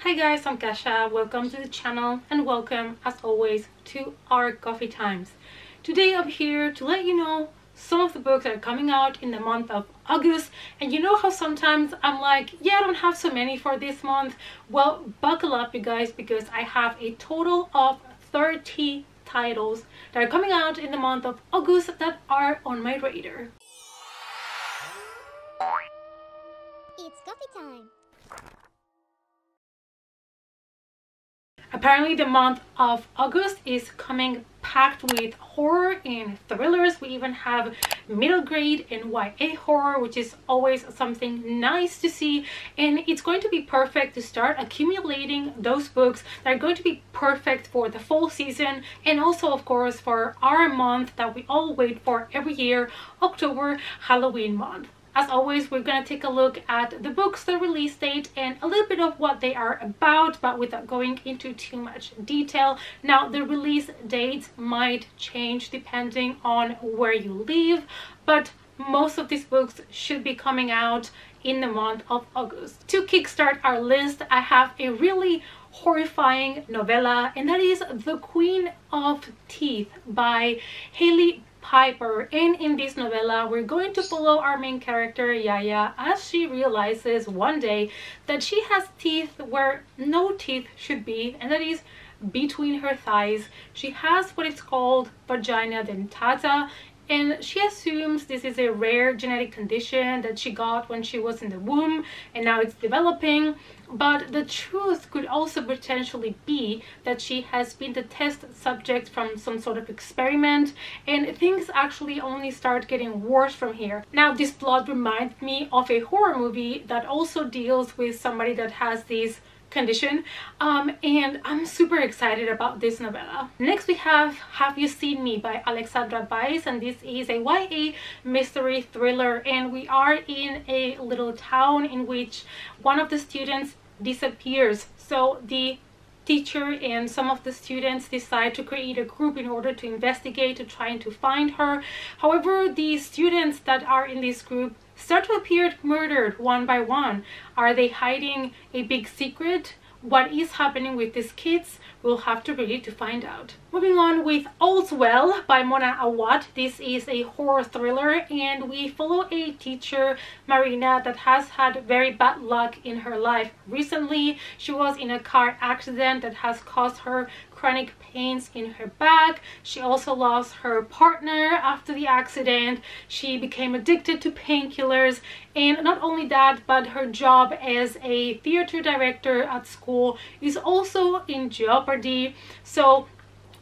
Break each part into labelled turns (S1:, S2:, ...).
S1: Hi guys, I'm Kasha. Welcome to the channel and welcome as always to our coffee times. Today I'm here to let you know some of the books that are coming out in the month of August. And you know how sometimes I'm like, yeah, I don't have so many for this month. Well, buckle up you guys, because I have a total of 30 titles that are coming out in the month of August that are on my radar.
S2: It's coffee time.
S1: Apparently the month of August is coming packed with horror and thrillers. We even have middle grade and YA horror, which is always something nice to see, and it's going to be perfect to start accumulating those books that are going to be perfect for the fall season, and also of course for our month that we all wait for every year, October, Halloween month. As always, we're going to take a look at the books, the release date, and a little bit of what they are about, but without going into too much detail. Now, the release dates might change depending on where you live, but most of these books should be coming out in the month of August. To kickstart our list, I have a really horrifying novella, and that is The Queen of Teeth by Hailey Piper. And in this novella we're going to follow our main character Yaya as she realizes one day that she has teeth where no teeth should be, and that is between her thighs. She has what is called vagina dentata, and she assumes this is a rare genetic condition that she got when she was in the womb and now it's developing. But the truth could also potentially be that she has been the test subject from some sort of experiment, and things actually only start getting worse from here. Now, this plot reminds me of a horror movie that also deals with somebody that has this condition, and I'm super excited about this novella. Next we have You Seen Me by Alexandria, and this is a YA mystery thriller, and we are in a little town in which one of the students disappears. So the teacher and some of the students decide to create a group in order to investigate, to trying to find her. However, the students that are in this group start to appear murdered one by one. Are they hiding a big secret? What is happening with these kids? We'll have to read it to find out. Moving on with All's Well by Mona Awad. This is a horror thriller, and we follow a teacher, Marina, that has had very bad luck in her life. Recently, she was in a car accident that has caused her chronic pains in her back. She also lost her partner after the accident. She became addicted to painkillers, and not only that, but her job as a theater director at school is also in jeopardy. So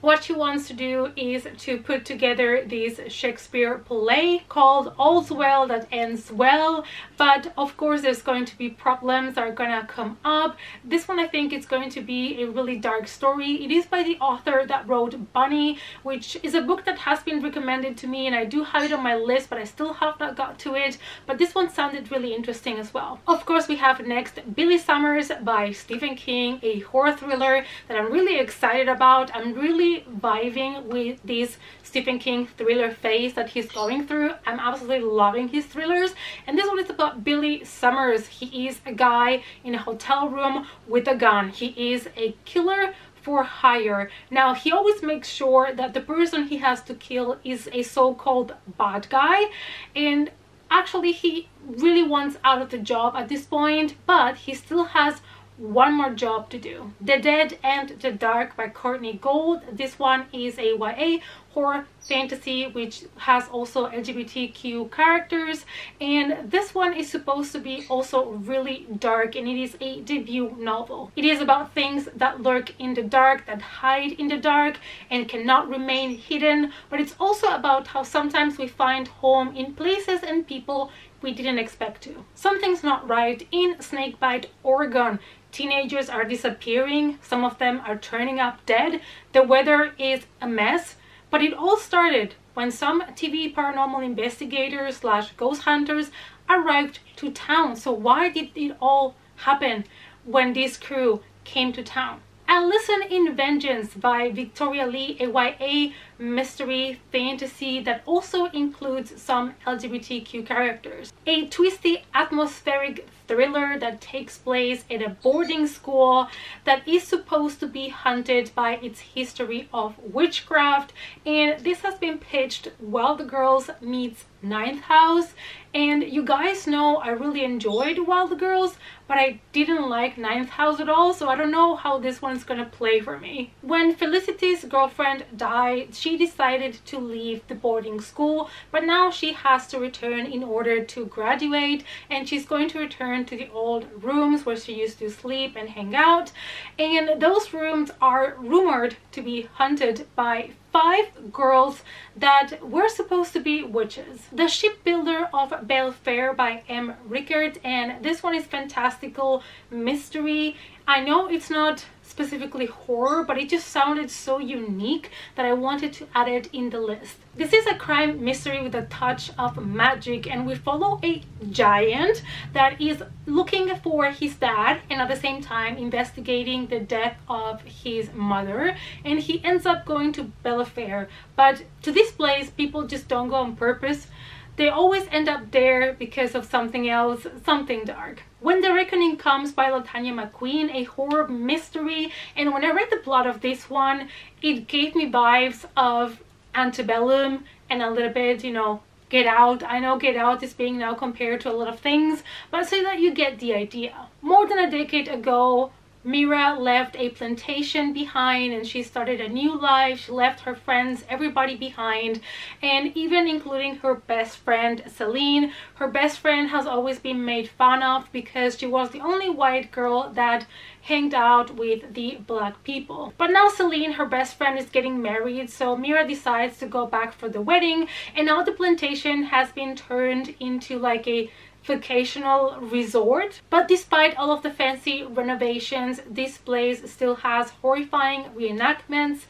S1: what she wants to do is to put together this Shakespeare play called All's Well That Ends Well, but of course there's going to be problems that are gonna come up. This one I think it's going to be a really dark story. It is by the author that wrote Bunny, which is a book that has been recommended to me, and I do have it on my list, but I still have not got to it. But this one sounded really interesting as well. Of course, we have next Billy Summers by Stephen King, a horror thriller that I'm really excited about. I'm really vibing with this Stephen King thriller phase that he's going through. I'm absolutely loving his thrillers, and this one is about Billy Summers. He is a guy in a hotel room with a gun. He is a killer for hire. Now, he always makes sure that the person he has to kill is a so-called bad guy, and actually he really wants out of the job at this point, but he still has one more job to do. The Dead and the Dark by Courtney Gold. This one is a YA horror fantasy which has also LGBTQ characters, and this one is supposed to be also really dark, and it is a debut novel. It is about things that lurk in the dark, that hide in the dark and cannot remain hidden, but it's also about how sometimes we find home in places and people we didn't expect to. Something's not right in Snakebite, Oregon. Teenagers are disappearing. Some of them are turning up dead. The weather is a mess. But it all started when some TV paranormal investigators / ghost hunters arrived to town. So why did it all happen when this crew came to town? A Lesson in Vengeance by Victoria Lee, a YA mystery fantasy that also includes some LGBTQ characters. A twisty atmospheric thriller that takes place at a boarding school that is supposed to be haunted by its history of witchcraft, and this has been pitched While the Girls Meets Ninth House. And you guys know I really enjoyed Wild Girls, but I didn't like Ninth House at all, so I don't know how this one's gonna play for me. When Felicity's girlfriend died, she decided to leave the boarding school, but now she has to return in order to graduate, and she's going to return to the old rooms where she used to sleep and hang out, and those rooms are rumored to be haunted by 5 girls that were supposed to be witches. The Shipbuilder of Belfair by M. Rickert, and this one is fantastical mystery. I know it's not specifically horror, but it just sounded so unique that I wanted to add it in the list. This is a crime mystery with a touch of magic, and we follow a giant that is looking for his dad and at the same time investigating the death of his mother, and he ends up going to Belfair. But to this place, people just don't go on purpose. They always end up there because of something else, something dark. When the Reckoning Comes by Latanya McQueen, a horror mystery, and when I read the plot of this one, it gave me vibes of Antebellum and a little bit, you know, Get Out. I know Get Out is being now compared to a lot of things, but so that you get the idea. More than a decade ago, Mira left a plantation behind and she started a new life. She left her friends, everybody behind, and even including her best friend Celine. Her best friend has always been made fun of because she was the only white girl that hanged out with the black people. But now Celine, her best friend, is getting married, so Mira decides to go back for the wedding, and now the plantation has been turned into like a vacational resort. But despite all of the fancy renovations, this place still has horrifying reenactments.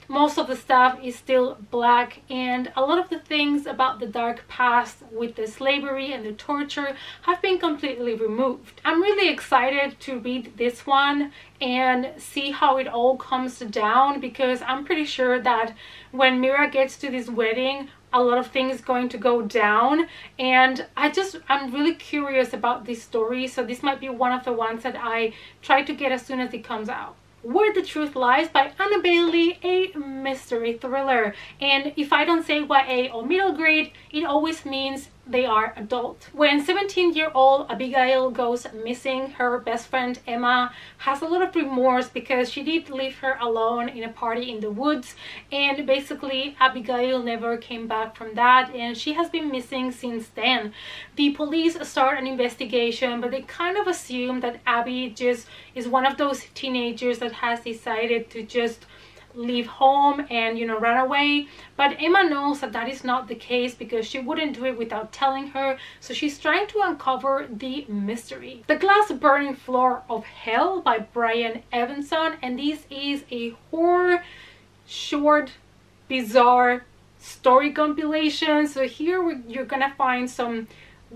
S1: Most of the stuff is still black, and a lot of the things about the dark past with the slavery and the torture have been completely removed. I'm really excited to read this one and see how it all comes down, because I'm pretty sure that when Mira gets to this wedding, a lot of things going to go down, and I'm really curious about this story, so this might be one of the ones that I try to get as soon as it comes out. Where the Truth Lies by Anna Bailey, a mystery thriller. And if I don't say YA or middle grade, it always means they are adult. When 17-year-old Abigail goes missing, her best friend Emma has a lot of remorse because she did leave her alone in a party in the woods, and basically Abigail never came back from that, and she has been missing since then. The police start an investigation, but they kind of assume that Abby just is one of those teenagers that has decided to just leave home and, you know, run away. But Emma knows that that is not the case because she wouldn't do it without telling her, so she's trying to uncover the mystery. The Glass Burning Floor of Hell by Brian Evanson, and this is a horror short bizarre story compilation. So here you're gonna find some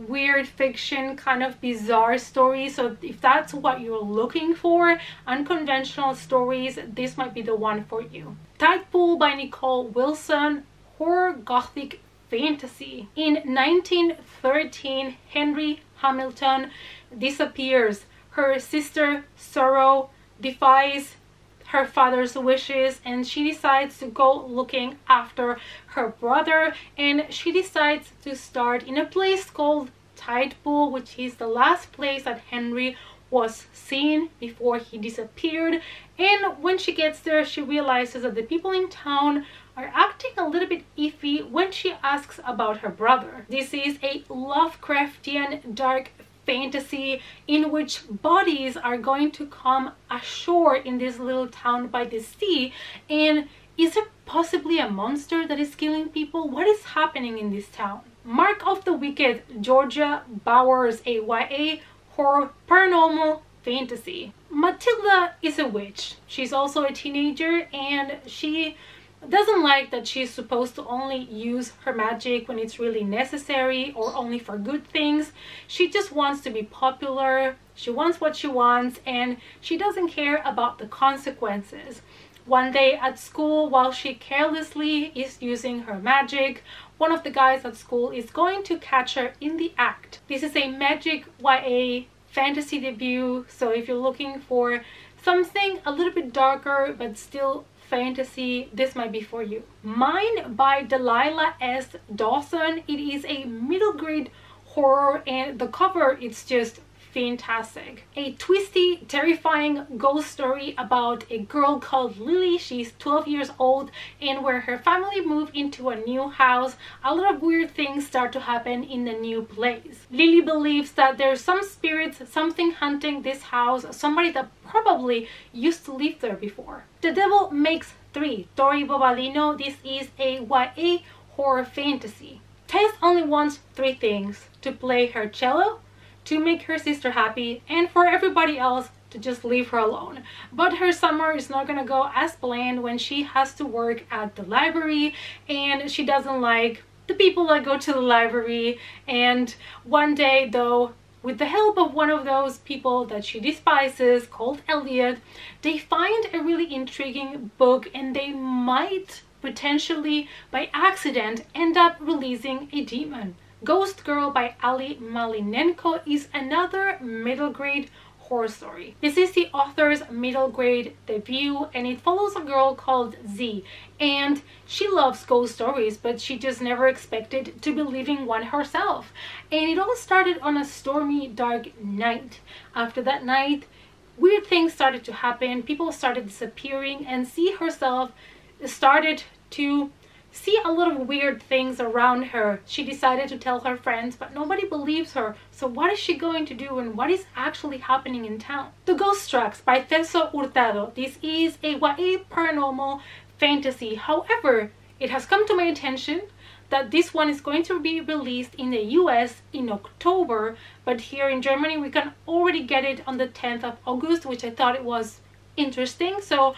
S1: weird fiction, kind of bizarre stories. So if that's what you're looking for, unconventional stories, this might be the one for you. Tidepool by Nicole Wilson, horror gothic fantasy. In 1913, Henry Hamilton disappears. Her sister Sorrow defies her father's wishes, and she decides to go looking after her brother, and she decides to start in a place called Tidepool, which is the last place that Henry was seen before he disappeared. And when she gets there, she realizes that the people in town are acting a little bit iffy when she asks about her brother. This is a Lovecraftian dark fantasy in which bodies are going to come ashore in this little town by the sea. And is there possibly a monster that is killing people? What is happening in this town? Mark of the Wicked, Georgia Bowers, a YA horror paranormal fantasy. Matilda is a witch. She's also a teenager, and she doesn't like that she's supposed to only use her magic when it's really necessary or only for good things. She just wants to be popular. She wants what she wants, and she doesn't care about the consequences. One day at school, while she carelessly is using her magic, one of the guys at school is going to catch her in the act. This is a magic YA fantasy debut, so if you're looking for something a little bit darker but still fantasy, this might be for you. Mine by Delilah S. Dawson. It is a middle grade horror and the cover is just fantastic. A twisty, terrifying ghost story about a girl called Lily. She's 12 years old, and where her family move into a new house, a lot of weird things start to happen in the new place. Lily believes that there's some spirits, something hunting this house, somebody that probably used to live there before. The Devil Makes Three, Tori Bobalino. This is a YA horror fantasy. Tess only wants three things: to play her cello, to make her sister happy, and for everybody else to just leave her alone. But her summer is not gonna go as planned when she has to work at the library, and she doesn't like the people that go to the library. And one day though, with the help of one of those people that she despises called Elliot, they find a really intriguing book, and they might potentially by accident end up releasing a demon. Ghost Girl by Ali Malinenko is another middle grade horror story. This is the author's middle grade debut, and it follows a girl called Z, and she loves ghost stories, but she just never expected to be living one herself. And it all started on a stormy, dark night. After that night, weird things started to happen, people started disappearing, and Z herself started to see a lot of weird things around her. She decided to tell her friends, but nobody believes her. So what is she going to do, and what is actually happening in town? The Ghost Tracks by Celso Hurtado. This is a YA paranormal fantasy. However, it has come to my attention that this one is going to be released in the US in October, but here in Germany we can already get it on the 10th of August, which I thought it was interesting. So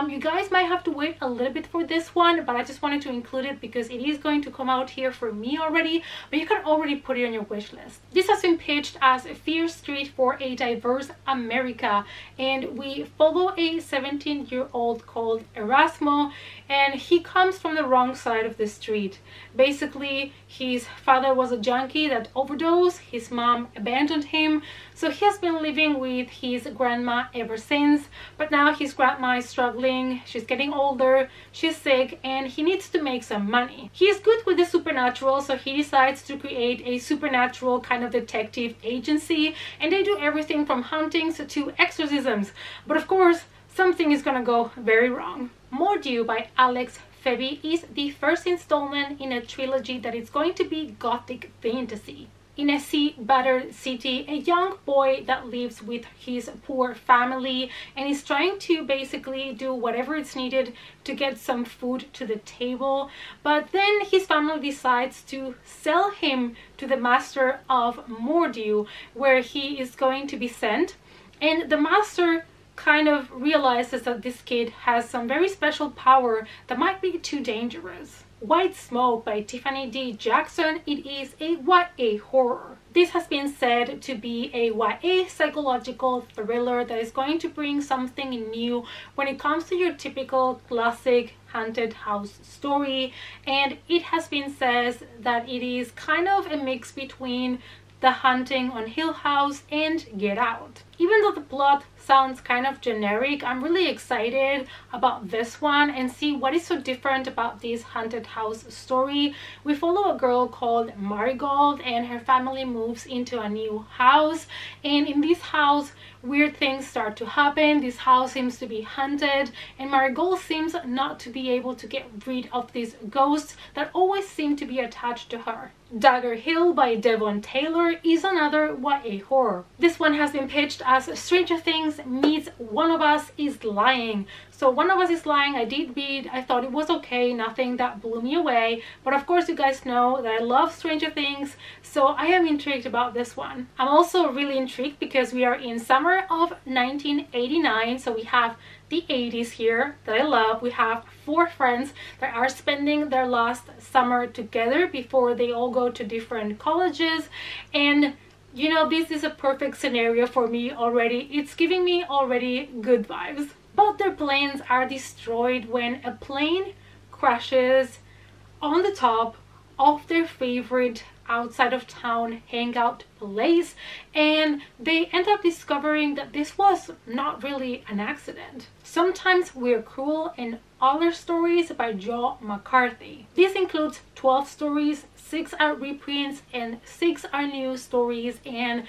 S1: you guys might have to wait a little bit for this one, but I just wanted to include it because it is going to come out here for me already, but you can already put it on your wish list. This has been pitched as Fear Street for a Diverse America, and we follow a 17-year-old called Erasmo, and he comes from the wrong side of the street. Basically, his father was a junkie that overdosed, his mom abandoned him, so he has been living with his grandma ever since. But now his grandma is struggling, she's getting older, she's sick, and he needs to make some money. He is good with the supernatural, so he decides to create a supernatural kind of detective agency, and they do everything from hauntings to exorcisms. But of course, something is gonna go very wrong. Mordieu by Alex Feby is the first installment in a trilogy that is going to be gothic fantasy. In a sea-battered city, a young boy that lives with his poor family and is trying to basically do whatever is needed to get some food to the table. But then his family decides to sell him to the master of Mordieu, where he is going to be sent. And the master kind of realizes that this kid has some very special power that might be too dangerous. White Smoke by Tiffany D. Jackson. It is a YA horror. This has been said to be a YA psychological thriller that is going to bring something new when it comes to your typical classic haunted house story, and it has been said that it is kind of a mix between The Haunting on Hill House and Get Out. Even though the plot sounds kind of generic, I'm really excited about this one and see what is so different about this haunted house story. We follow a girl called Marigold, and her family moves into a new house, and in this house weird things start to happen. This house seems to be haunted, and Marigold seems not to be able to get rid of these ghosts that always seem to be attached to her. Dagger Hill by Devon Taylor is another YA horror. This one has been pitched as Stranger Things meets One of Us is Lying. So One of Us is Lying, I did read, I thought it was okay, nothing that blew me away, but of course you guys know that I love Stranger Things, so I am intrigued about this one. I'm also really intrigued because we are in summer of 1989, so we have the 80s here that I love. We have 4 friends that are spending their last summer together before they all go to different colleges, and you know, this is a perfect scenario for me already. It's giving me already good vibes. but their planes are destroyed when a plane crashes on the top of their favorite outside of town hangout place, and they end up discovering that this was not really an accident. Sometimes We're Cruel and Other Stories by Joe McCarthy. This includes 12 stories, 6 are reprints and 6 are new stories, and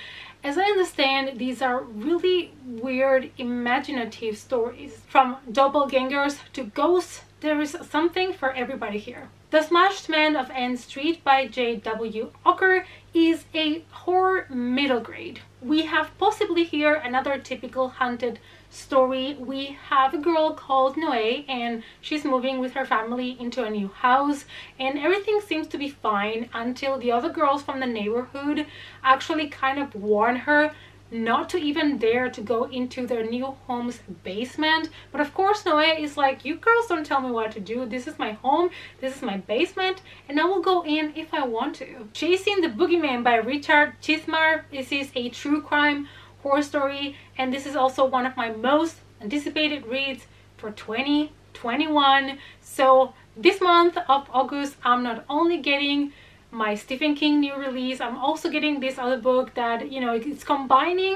S1: as I understand, these are really weird, imaginative stories. From doppelgangers to ghosts, there is something for everybody here. The Smashed Man of N Street by J.W. Ocker is a horror middle grade. We have possibly here another typical haunted story. We have a girl called Noe, and she's moving with her family into a new house, and everything seems to be fine until the other girls from the neighborhood actually kind of warn her not to even dare to go into their new home's basement. But of course Noe is like, you girls don't tell me what to do. This is my home, this is my basement, and I will go in if I want to. Chasing the Boogeyman by Richard Chizmar. This is a true crime horror story, and this is also one of my most anticipated reads for 2021. So this month of August, I'm not only getting my Stephen King new release, I'm also getting this other book that, you know, it's combining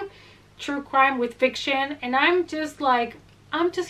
S1: true crime with fiction, and I'm just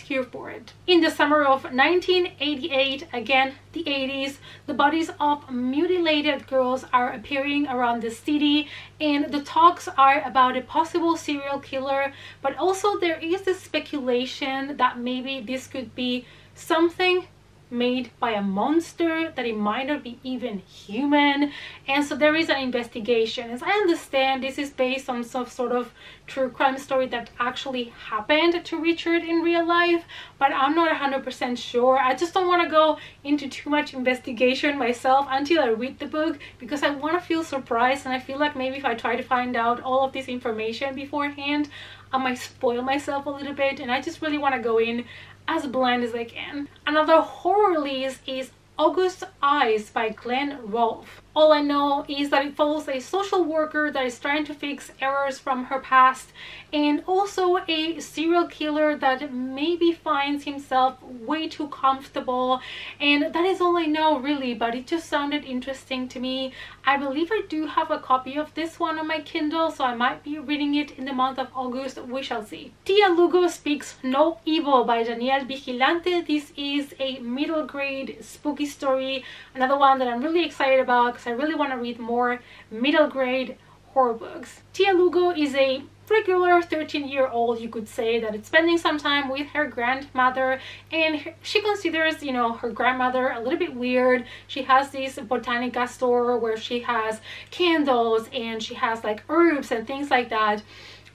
S1: here for it. In the summer of 1988, again the 80s, the bodies of mutilated girls are appearing around the city, and the talks are about a possible serial killer, but also there is this speculation that maybe this could be something made by a monster, that it might not be even human, and so there is an investigation. As I understand, this is based on some sort of true crime story that actually happened to Richard in real life, but I'm not 100% sure. I just don't want to go into too much investigation myself until I read the book, because I want to feel surprised, and I feel like maybe if I try to find out all of this information beforehand, I might spoil myself a little bit, and I just really want to go in as blind as I can. Another horror release is August Eyes by Glenn Rolfe. All I know is that it follows a social worker that is trying to fix errors from her past, and also a serial killer that maybe finds himself way too comfortable, and that is all I know really, but it just sounded interesting to me. I believe I do have a copy of this one on my Kindle, so I might be reading it in the month of August. We shall see. Tia Lugo Speaks No Evil by Danielle Vigilante. This is a middle grade spooky story, another one that I'm really excited about because I really want to read more middle grade horror books. Tia Lugo is a regular 13-year-old, you could say, that is spending some time with her grandmother, and she considers, you know, her grandmother a little bit weird. She has this botanica store where she has candles and she has like herbs and things like that.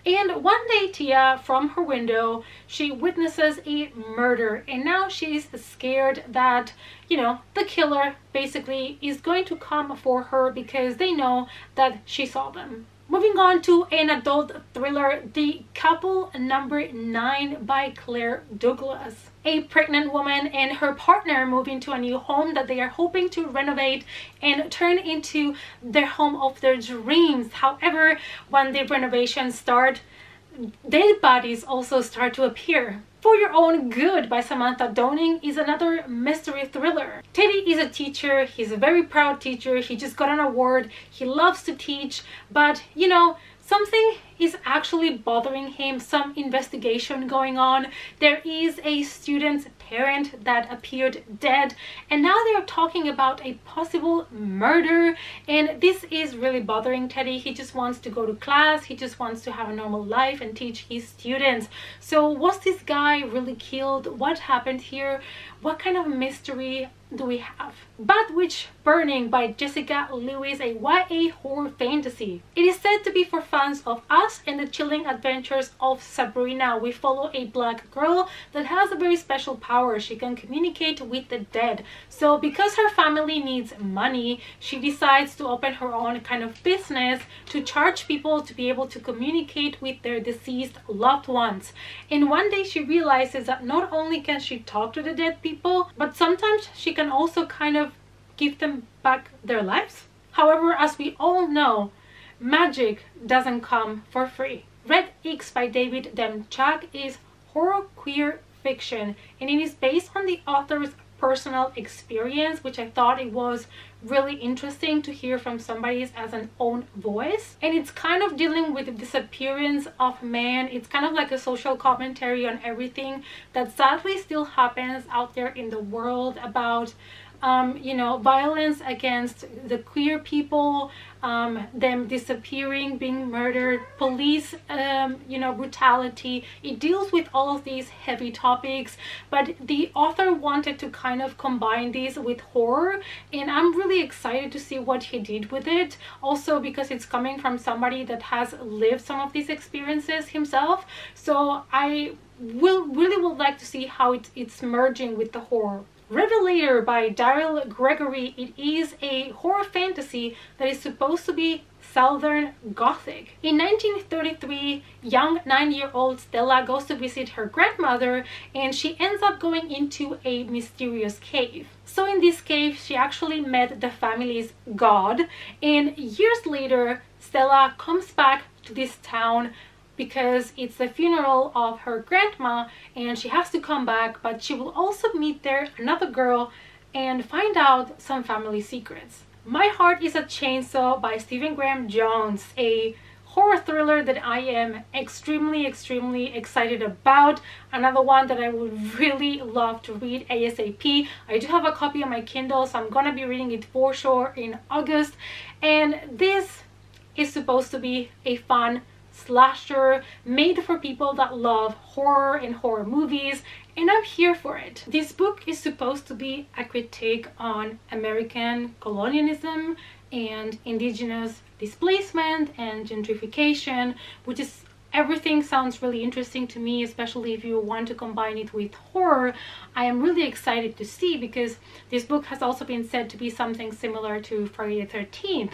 S1: And one day Tia, from her window, she witnesses a murder, and now she's scared that, you know, the killer basically is going to come for her because they know that she saw them. Moving on to an adult thriller, The Couple Number 9 by Claire Douglas. A pregnant woman and her partner move into a new home that they are hoping to renovate and turn into their home of their dreams. However, when the renovations start, dead bodies also start to appear. For Your Own Good by Samantha Downing is another mystery thriller. Teddy is a teacher. He's a very proud teacher. He just got an award. He loves to teach, but you know, something is actually bothering him, some investigation going on. There is a student's parent that appeared dead, and now they're talking about a possible murder, and this is really bothering Teddy. He just wants to go to class, he just wants to have a normal life and teach his students. So was this guy really killed? What happened here? What kind of mystery do we have? Bad Witch Burning by Jessica Lewis, a YA horror fantasy. It is said to be for fans of Us and the Chilling Adventures of Sabrina. We follow a black girl that has a very special power. She can communicate with the dead. So because her family needs money, she decides to open her own kind of business to charge people to be able to communicate with their deceased loved ones. And one day she realizes that not only can she talk to the dead people, but sometimes she can also kind of give them back their lives. However, as we all know, magic doesn't come for free. Red X by David Demchak is horror queer fiction, and it is based on the author's personal experience, which I thought it was really interesting to hear from somebody as an own voice. And it's kind of dealing with the disappearance of man. It's kind of like a social commentary on everything that sadly still happens out there in the world about you know, violence against the queer people, them disappearing, being murdered, police, you know, brutality. It deals with all of these heavy topics, but the author wanted to kind of combine these with horror, and I'm really excited to see what he did with it. Also because it's coming from somebody that has lived some of these experiences himself, so I really would like to see how it's merging with the horror. Revelator by Daryl Gregory. It is a horror fantasy that is supposed to be Southern Gothic. In 1933, young 9-year-old Stella goes to visit her grandmother, and she ends up going into a mysterious cave. So in this cave, she actually met the family's god, and years later, Stella comes back to this town because it's the funeral of her grandma and she has to come back, but she will also meet there another girl and find out some family secrets. My Heart is a Chainsaw by Stephen Graham Jones, a horror thriller that I am extremely excited about. Another one that I would really love to read ASAP. I do have a copy on my Kindle, so I'm gonna be reading it for sure in August, and this is supposed to be a fun slasher made for people that love horror and horror movies, and I'm here for it. This book is supposed to be a critique on American colonialism and indigenous displacement and gentrification, which is everything sounds really interesting to me, especially if you want to combine it with horror. I am really excited to see, because this book has also been said to be something similar to Friday the 13th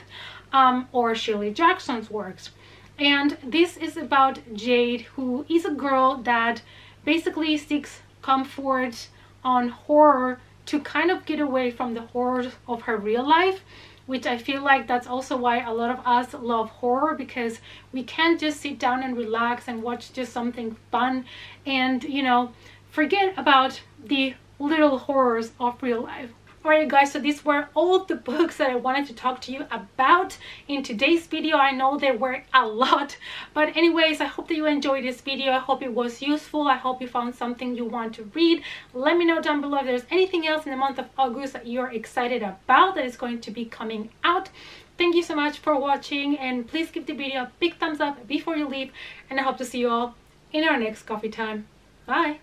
S1: or Shirley Jackson's works. And this is about Jade, who is a girl that basically seeks comfort on horror to kind of get away from the horrors of her real life, which I feel like that's also why a lot of us love horror, because we can't just sit down and relax and watch just something fun and, you know, forget about the little horrors of real life. Alright guys, so these were all the books that I wanted to talk to you about in today's video. I know there were a lot, but anyways, I hope that you enjoyed this video. I hope it was useful. I hope you found something you want to read. Let me know down below if there's anything else in the month of August that you're excited about that is going to be coming out. Thank you so much for watching, and please give the video a big thumbs up before you leave, and I hope to see you all in our next coffee time. Bye!